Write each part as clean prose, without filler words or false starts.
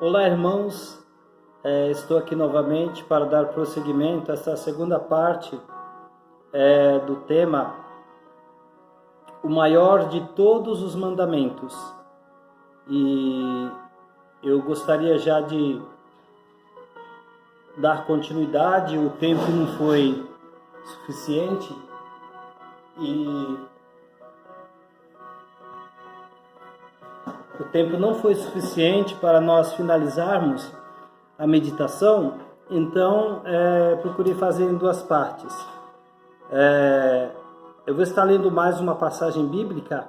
Olá, irmãos. Estou aqui novamente para dar prosseguimento a essa segunda parte do tema o maior de todos os mandamentos. E eu gostaria já de dar continuidade. O tempo não foi suficiente para nós finalizarmos a meditação, então procurei fazer em duas partes. Eu vou estar lendo mais uma passagem bíblica.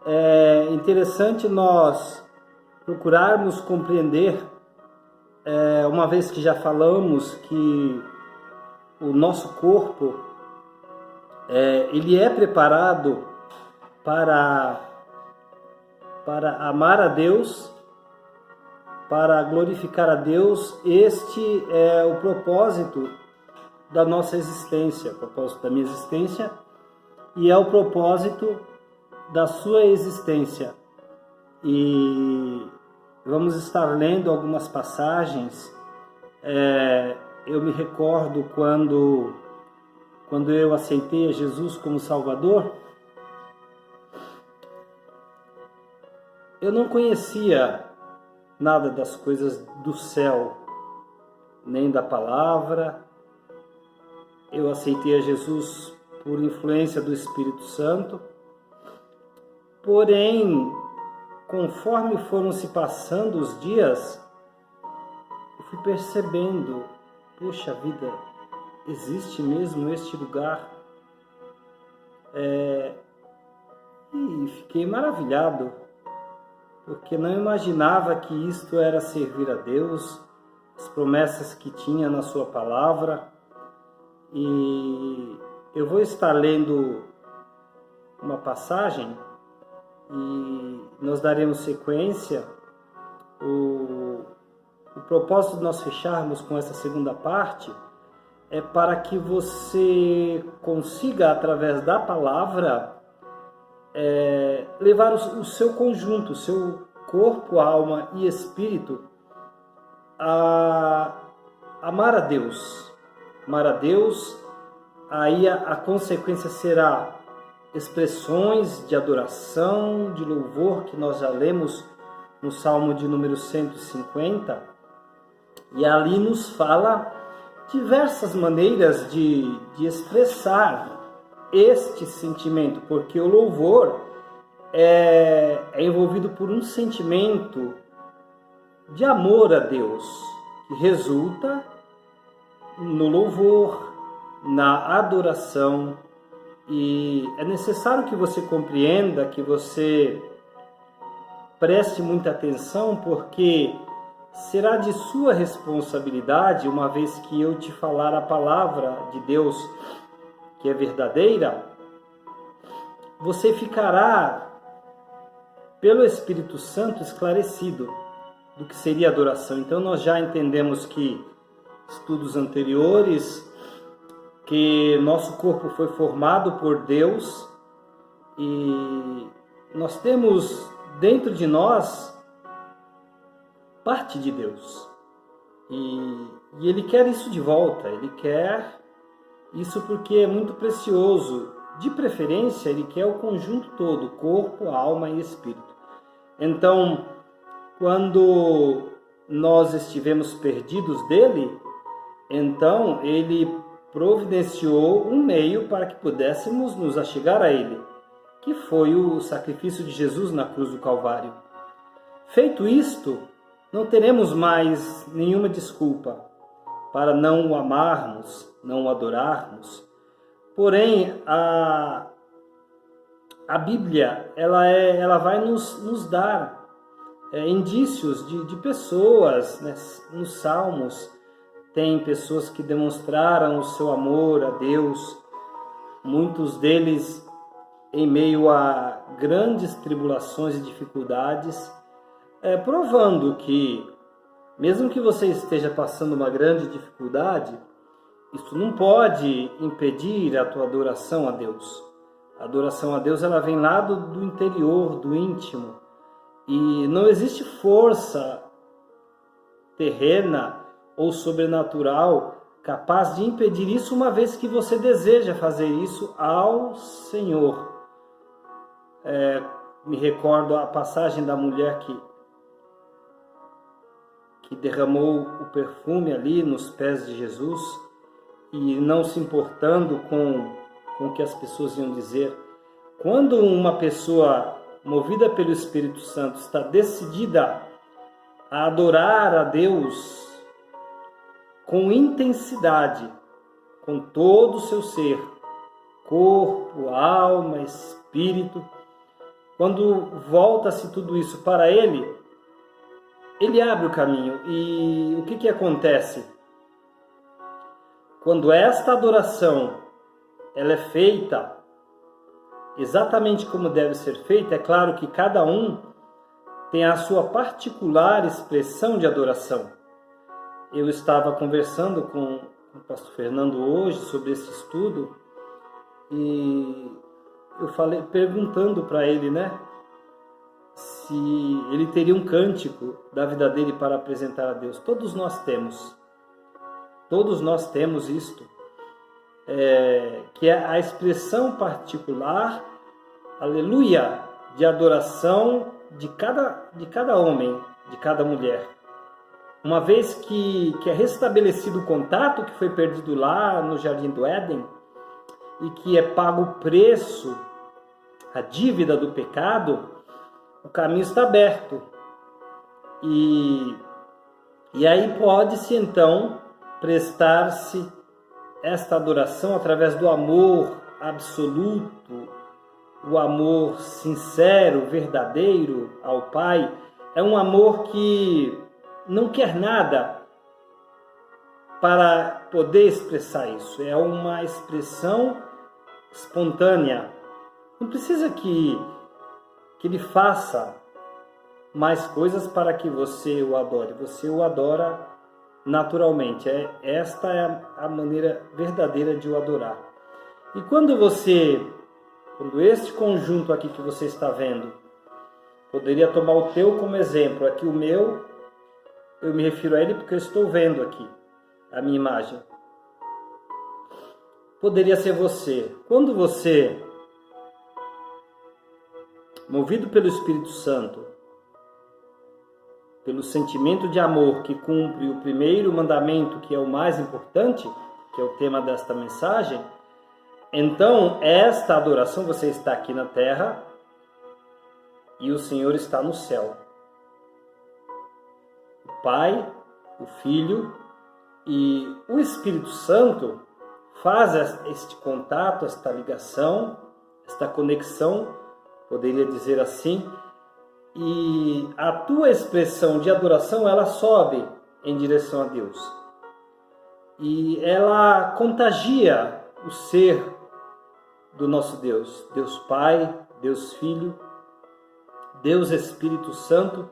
É interessante nós procurarmos compreender, uma vez que já falamos que o nosso corpo ele é preparado para amar a Deus, para glorificar a Deus. Este é o propósito da nossa existência, o propósito da minha existência, e é o propósito da sua existência. E vamos estar lendo algumas passagens. Eu me recordo quando eu aceitei a Jesus como Salvador, eu não conhecia nada das coisas do céu, nem da palavra. Eu aceitei a Jesus por influência do Espírito Santo. Porém, conforme foram se passando os dias, eu fui percebendo, poxa vida, existe mesmo este lugar? E fiquei maravilhado, porque não imaginava que isto era servir a Deus, as promessas que tinha na sua palavra. E eu vou estar lendo uma passagem e nós daremos sequência. O propósito de nós fecharmos com essa segunda parte é para que você consiga, através da palavra, levar o seu conjunto, o seu corpo, alma e espírito a amar a Deus. Amar a Deus, aí a consequência será expressões de adoração, de louvor, que nós já lemos no Salmo de número 150, e ali nos fala diversas maneiras de expressar este sentimento, porque o louvor é envolvido por um sentimento de amor a Deus, que resulta no louvor, na adoração. E é necessário que você compreenda, que você preste muita atenção, porque será de sua responsabilidade, uma vez que eu te falar a palavra de Deus, que é verdadeira, você ficará, pelo Espírito Santo, esclarecido do que seria adoração. Então nós já entendemos que estudos anteriores, que nosso corpo foi formado por Deus e nós temos dentro de nós parte de Deus. E Ele quer isso de volta, Ele quer isso porque é muito precioso. De preferência, Ele quer o conjunto todo, corpo, alma e espírito. Então, quando nós estivemos perdidos dele, então Ele providenciou um meio para que pudéssemos nos achegar a Ele, que foi o sacrifício de Jesus na cruz do Calvário. Feito isto, não teremos mais nenhuma desculpa para não o amarmos, não o adorarmos. Porém, a Bíblia ela vai nos dar indícios de pessoas, né? Nos Salmos tem pessoas que demonstraram o seu amor a Deus, muitos deles em meio a grandes tribulações e dificuldades, provando que, mesmo que você esteja passando uma grande dificuldade, isso não pode impedir a tua adoração a Deus. A adoração a Deus ela vem lá do interior, do íntimo. E não existe força terrena ou sobrenatural capaz de impedir isso, uma vez que você deseja fazer isso ao Senhor. Me recordo a passagem da mulher que derramou o perfume ali nos pés de Jesus e não se importando com o que as pessoas iam dizer. Quando uma pessoa movida pelo Espírito Santo está decidida a adorar a Deus com intensidade, com todo o seu ser, corpo, alma, espírito, quando volta-se tudo isso para Ele, Ele abre o caminho. E o que acontece? Quando esta adoração ela é feita exatamente como deve ser feita, é claro que cada um tem a sua particular expressão de adoração. Eu estava conversando com o pastor Fernando hoje sobre esse estudo e eu falei, perguntando para ele, se ele teria um cântico da vida dele para apresentar a Deus. Todos nós temos isto, que é a expressão particular, aleluia, de adoração de cada homem, de cada mulher. Uma vez que é restabelecido o contato que foi perdido lá no Jardim do Éden e que é pago o preço, a dívida do pecado, o caminho está aberto. E aí pode-se então prestar-se esta adoração através do amor absoluto, o amor sincero, verdadeiro ao Pai. É um amor que não quer nada para poder expressar isso. É uma expressão espontânea. Não precisa que Ele faça mais coisas para que você o adore. Você o adora naturalmente. Esta é a maneira verdadeira de o adorar. E quando este conjunto aqui que você está vendo, poderia tomar o teu como exemplo, aqui o meu, eu me refiro a ele porque eu estou vendo aqui a minha imagem. Poderia ser você. Quando você, movido pelo Espírito Santo, pelo sentimento de amor que cumpre o primeiro mandamento, que é o mais importante, que é o tema desta mensagem, então esta adoração, você está aqui na terra e o Senhor está no céu. O Pai, o Filho e o Espírito Santo faz este contato, esta ligação, esta conexão, poderia dizer assim, e a tua expressão de adoração, ela sobe em direção a Deus. E ela contagia o ser do nosso Deus. Deus Pai, Deus Filho, Deus Espírito Santo.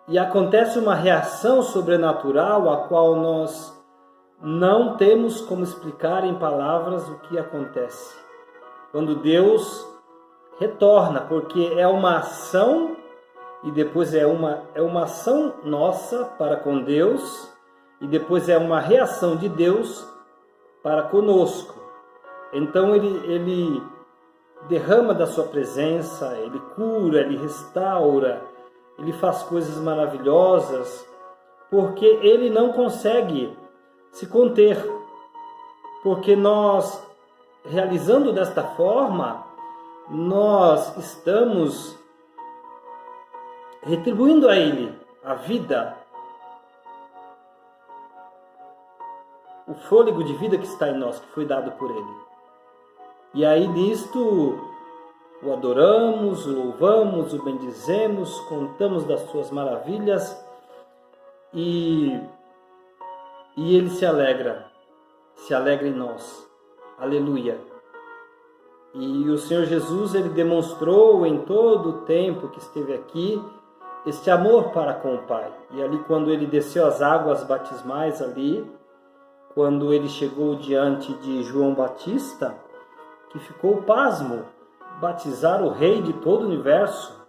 E acontece uma reação sobrenatural a qual nós não temos como explicar em palavras o que acontece. Quando Deus retorna, porque é uma ação e depois é uma ação nossa para com Deus e depois é uma reação de Deus para conosco. Então ele derrama da sua presença, ele cura, ele restaura, ele faz coisas maravilhosas, porque ele não consegue se conter, porque nós, realizando desta forma, nós estamos retribuindo a Ele a vida, o fôlego de vida que está em nós, que foi dado por Ele. E aí nisto o adoramos, o louvamos, o bendizemos, contamos das suas maravilhas e Ele se alegra em nós. Aleluia! E o Senhor Jesus, Ele demonstrou em todo o tempo que esteve aqui este amor para com o Pai. E ali quando Ele desceu as águas batismais ali, quando Ele chegou diante de João Batista, que ficou pasmo, batizar o Rei de todo o universo,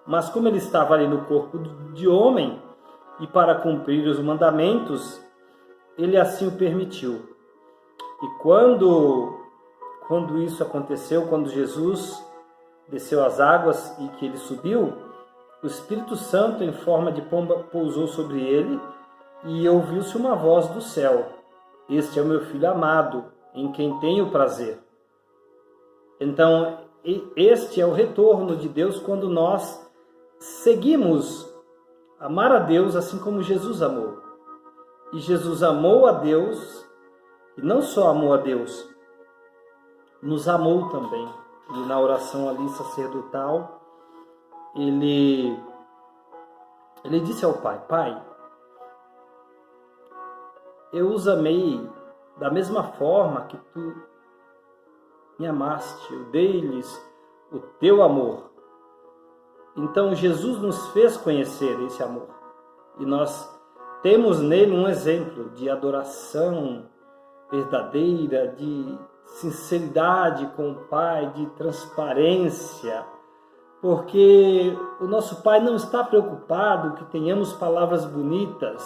mas como Ele estava ali no corpo de homem, e para cumprir os mandamentos, ele assim o permitiu. E quando isso aconteceu, quando Jesus desceu as águas e que ele subiu, o Espírito Santo, em forma de pomba, pousou sobre ele e ouviu-se uma voz do céu: "Este é o meu Filho amado, em quem tenho prazer." Então, este é o retorno de Deus quando nós seguimos amar a Deus assim como Jesus amou. E Jesus amou a Deus, e não só amou a Deus, nos amou também. E na oração ali sacerdotal, ele disse ao Pai: "Pai, eu os amei da mesma forma que tu me amaste, eu dei-lhes o teu amor." Então Jesus nos fez conhecer esse amor. E nós temos nele um exemplo de adoração verdadeira, de sinceridade com o Pai, de transparência, porque o nosso Pai não está preocupado que tenhamos palavras bonitas,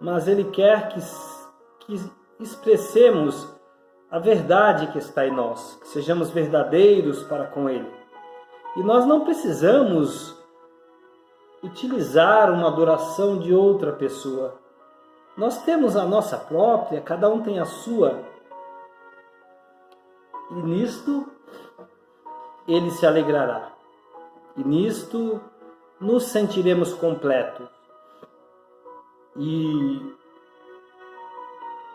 mas Ele quer que expressemos a verdade que está em nós, que sejamos verdadeiros para com Ele. E nós não precisamos utilizar uma adoração de outra pessoa. Nós temos a nossa própria, cada um tem a sua. E nisto Ele se alegrará. E nisto nos sentiremos completos. E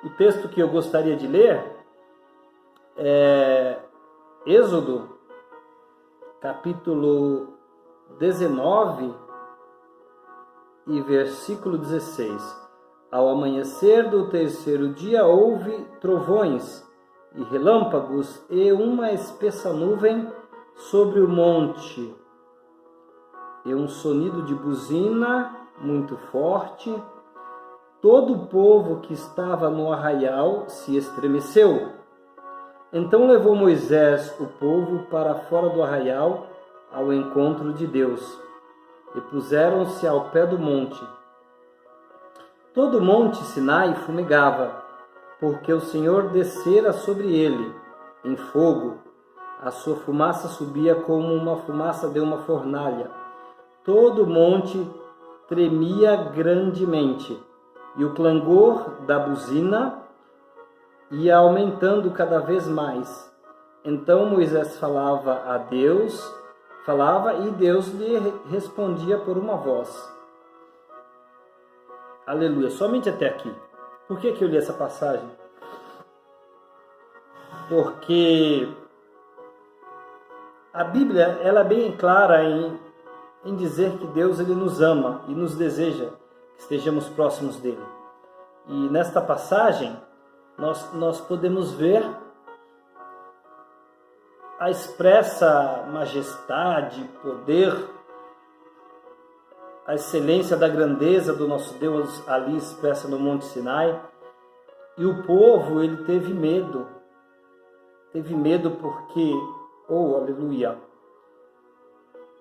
o texto que eu gostaria de ler é Êxodo, capítulo 19 e versículo 16. Ao amanhecer do terceiro dia houve trovões e relâmpagos e uma espessa nuvem sobre o monte, e um sonido de buzina muito forte. Todo o povo que estava no arraial se estremeceu. Então levou Moisés o povo para fora do arraial ao encontro de Deus, e puseram-se ao pé do monte. Todo o monte Sinai fumegava, porque o Senhor descera sobre ele em fogo. A sua fumaça subia como uma fumaça de uma fornalha. Todo o monte tremia grandemente, e o clangor da buzina ia aumentando cada vez mais. Então Moisés falava e Deus lhe respondia por uma voz. Aleluia, somente até aqui. Por que eu li essa passagem? Porque a Bíblia ela é bem clara em dizer que Deus ele nos ama e nos deseja que estejamos próximos dele. E nesta passagem nós podemos ver a expressa majestade, poder, a excelência da grandeza do nosso Deus ali expressa no Monte Sinai. E o povo ele teve medo porque, aleluia,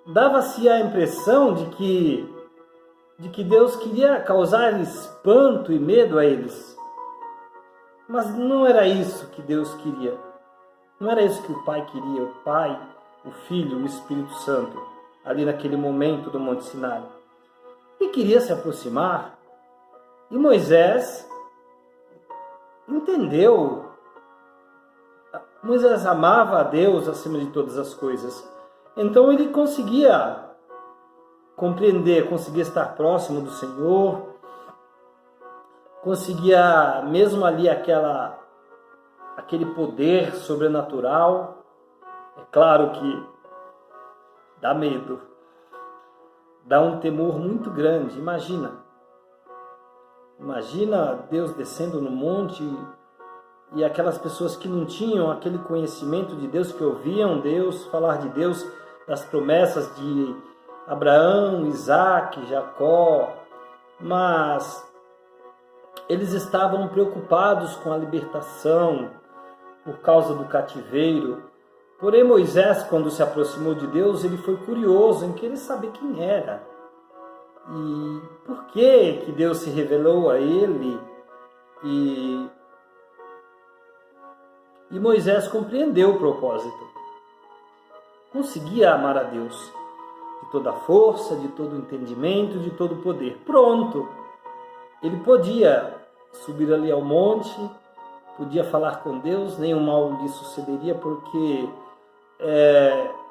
dava-se a impressão de que Deus queria causar espanto e medo a eles. Mas não era isso que Deus queria. Não era isso que o Pai queria, o Pai, o Filho, o Espírito Santo, ali naquele momento do Monte Sinai. E queria se aproximar. E Moisés entendeu. Moisés amava a Deus acima de todas as coisas. Então ele conseguia compreender, conseguia estar próximo do Senhor, conseguia mesmo ali aquele poder sobrenatural. É claro que dá medo, dá um temor muito grande. Imagina Deus descendo no monte e aquelas pessoas que não tinham aquele conhecimento de Deus, que ouviam Deus falar de Deus, das promessas de Abraão, Isaac, Jacó, mas eles estavam preocupados com a libertação por causa do cativeiro. Porém, Moisés, quando se aproximou de Deus, ele foi curioso em querer saber quem era E por que Deus se revelou a ele e Moisés compreendeu o propósito. Conseguia amar a Deus de toda a força, de todo o entendimento, de todo o poder. Pronto! Ele podia subir ali ao monte, podia falar com Deus, nenhum mal lhe sucederia, porque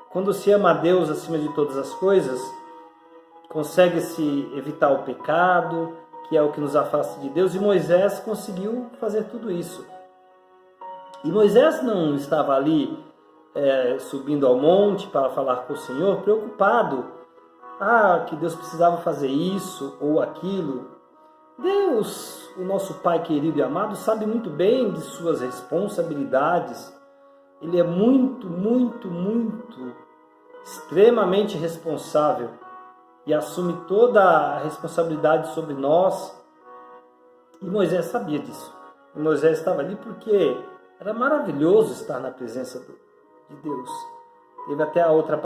quando se ama a Deus acima de todas as coisas, consegue-se evitar o pecado, que é o que nos afasta de Deus, e Moisés conseguiu fazer tudo isso. E Moisés não estava ali subindo ao monte para falar com o Senhor, preocupado, que Deus precisava fazer isso ou aquilo. Deus, o nosso Pai querido e amado, sabe muito bem de suas responsabilidades. Ele é muito, muito, muito, extremamente responsável e assume toda a responsabilidade sobre nós. E Moisés sabia disso. E Moisés estava ali porque era maravilhoso estar na presença de Deus. Teve até a outra